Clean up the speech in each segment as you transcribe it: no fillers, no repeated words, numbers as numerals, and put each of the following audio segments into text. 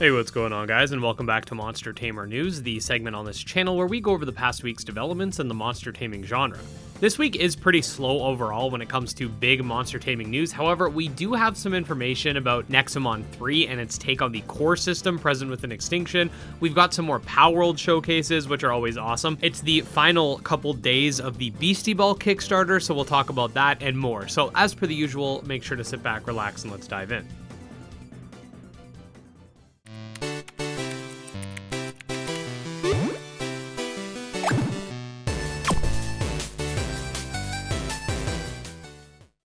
Hey, what's going on, guys, and welcome back to Monster Tamer News, the segment on this channel where we go over the past week's developments in the monster taming genre. This week is pretty slow overall when it comes to big monster taming news. However, we do have some information about Nexomon 3 and its take on the core system present within Extinction. We've got some more Palworld showcases, which are always awesome. It's the final couple days of the Beastieball Kickstarter, so we'll talk about that and more. So as per the usual, make sure to sit back, relax, and let's dive in.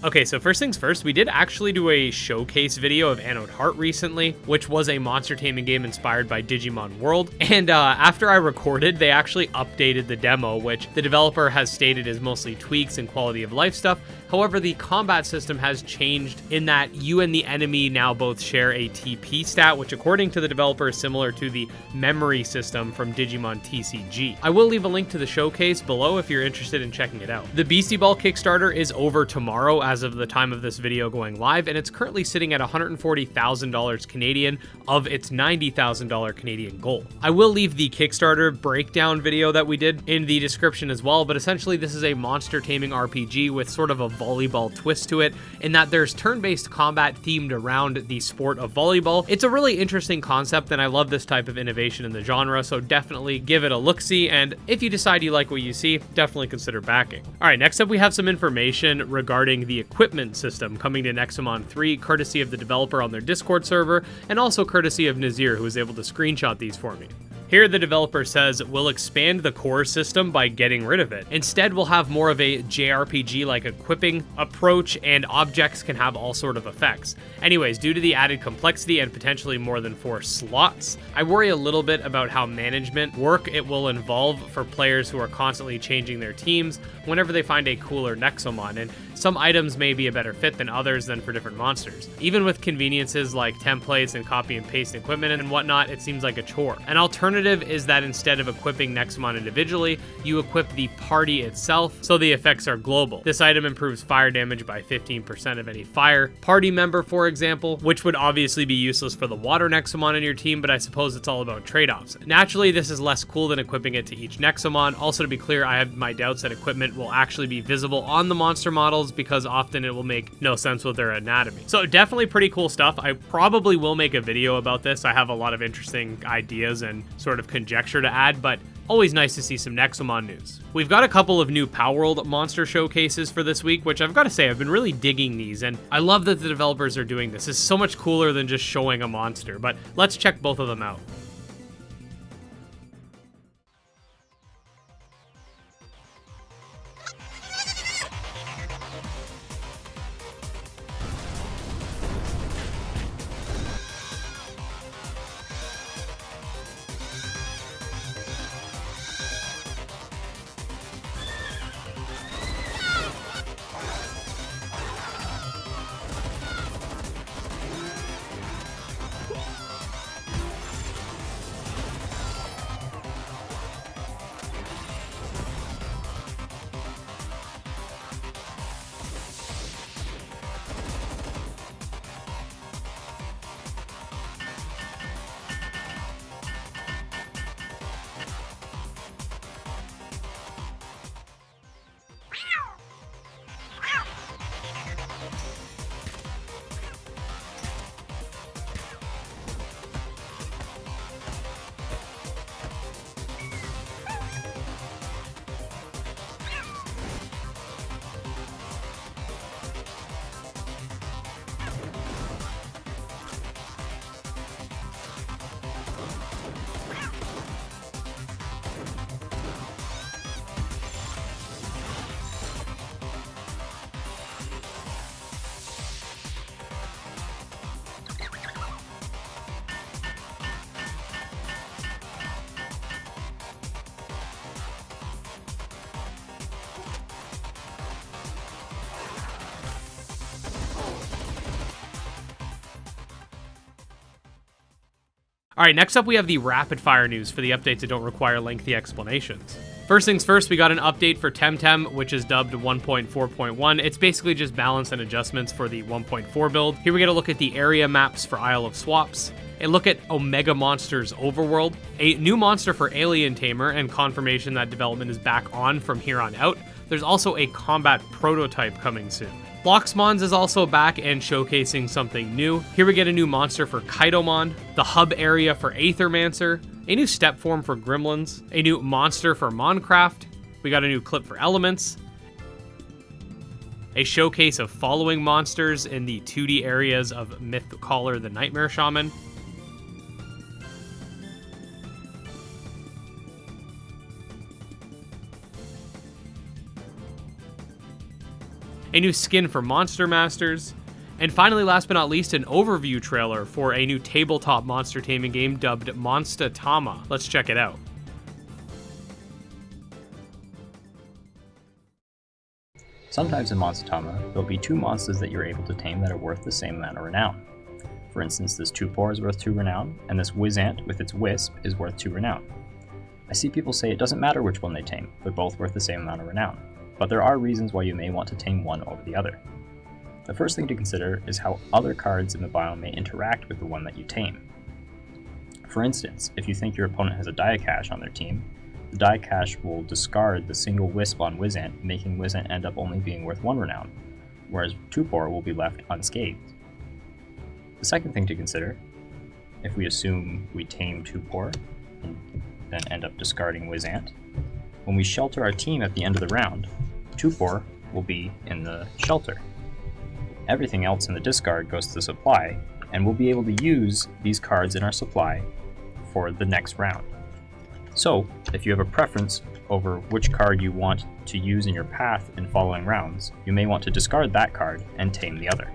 Okay, so first things first, we did actually do a showcase video of Anode recently, which was a monster taming game inspired by Digimon World. And after I recorded, they actually updated the demo, which the developer has stated is mostly tweaks and quality of life stuff. However, the combat system has changed in that you and the enemy now both share a TP stat, which according to the developer is similar to the memory system from Digimon TCG. I will leave a link to the showcase below if you're interested in checking it out. The Beastieball Kickstarter is over tomorrow as of the time of this video going live, and it's currently sitting at $140,000 Canadian of its $90,000 Canadian goal. I will leave the Kickstarter breakdown video that we did in the description as well, but essentially this is a monster taming RPG with sort of a volleyball twist to it, in that there's turn-based combat themed around the sport of volleyball. It's a really interesting concept, and I love this type of innovation in the genre, so definitely give it a look-see, and if you decide you like what you see, definitely consider backing. All right, next up we have some information regarding the equipment system coming to Nexomon 3, courtesy of the developer on their Discord server, and also courtesy of Nazir, who was able to screenshot these for me. Here, the developer says, we'll expand the core system by getting rid of it. Instead, we'll have more of a JRPG-like equipping approach, and objects can have all sort of effects. Anyways, due to the added complexity and potentially more than 4 slots, I worry a little bit about how management work it will involve for players who are constantly changing their teams whenever they find a cooler Nexomon, and some items may be a better fit than others than for different monsters. Even with conveniences like templates and copy and paste equipment and whatnot, it seems like a chore. An alternative is that instead of equipping Nexomon individually, you equip the party itself, so the effects are global. This item improves fire damage by 15% of any fire party member, for example, which would obviously be useless for the water Nexomon in your team, but I suppose it's all about trade-offs. Naturally, this is less cool than equipping it to each Nexomon. Also, to be clear, I have my doubts that equipment will actually be visible on the monster models, because often it will make no sense with their anatomy. So definitely pretty cool stuff. I probably will make a video about this. I have a lot of interesting ideas and sort of conjecture to add, but always nice to see some Nexomon news. We've got a couple of new Palworld monster showcases for this week, which I've got to say, I've been really digging these, and I love that the developers are doing this. It's so much cooler than just showing a monster, but let's check both of them out. All right, next up we have the rapid fire news for the updates that don't require lengthy explanations. First things first, we got an update for Temtem, which is dubbed 1.4.1. It's basically just balance and adjustments for the 1.4 build. Here we get a look at the area maps for Isle of Swaps. a look at Omega Monsters Overworld, a new monster for Alien Tamer, and confirmation that development is back on from here on out. There's also a combat prototype coming soon. Bloxmons is also back and showcasing something new. Here we get a new monster for Kitomon, the hub area for Aethermancer, a new step form for Gremlins, a new monster for Moncraft, we got a new clip for Elements, a showcase of following monsters in the 2D areas of Mythcaller the Nightmare Shaman, a new skin for Monster Masters, and finally, last but not least, an overview trailer for a new tabletop monster taming game dubbed Monster Tama. Let's check it out. Sometimes in Monster Tama, there'll be two monsters that you're able to tame that are worth the same amount of renown. For instance, this Tupor is worth 2 renown, and this Wizant with its Wisp is worth 2 renown. I see people say it doesn't matter which one they tame, they're both worth the same amount of renown. But there are reasons why you may want to tame one over the other. The first thing to consider is how other cards in the biome may interact with the one that you tame. For instance, if you think your opponent has a Diacache on their team, the Diacache will discard the single Wisp on Wizant, making Wizant end up only being worth 1 renown, whereas Tupor will be left unscathed. The second thing to consider, if we assume we tame Tupor and then end up discarding Wizant, when we shelter our team at the end of the round, Tupor will be in the shelter. Everything else in the discard goes to the supply, and we'll be able to use these cards in our supply for the next round. So, if you have a preference over which card you want to use in your path in following rounds, you may want to discard that card and tame the other.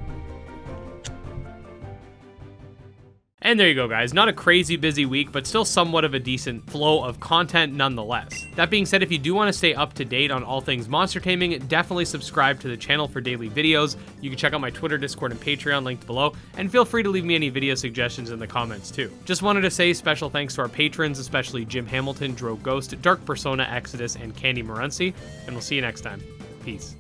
And there you go, guys. Not a crazy busy week, but still somewhat of a decent flow of content nonetheless. That being said, if you do want to stay up to date on all things monster taming, definitely subscribe to the channel for daily videos. You can check out my Twitter, Discord, and Patreon linked below, and feel free to leave me any video suggestions in the comments too. Just wanted to say special thanks to our patrons, especially Jim Hamilton, Dro Ghost, Dark Persona, Exodus, and Candy Morency, and we'll see you next time. Peace.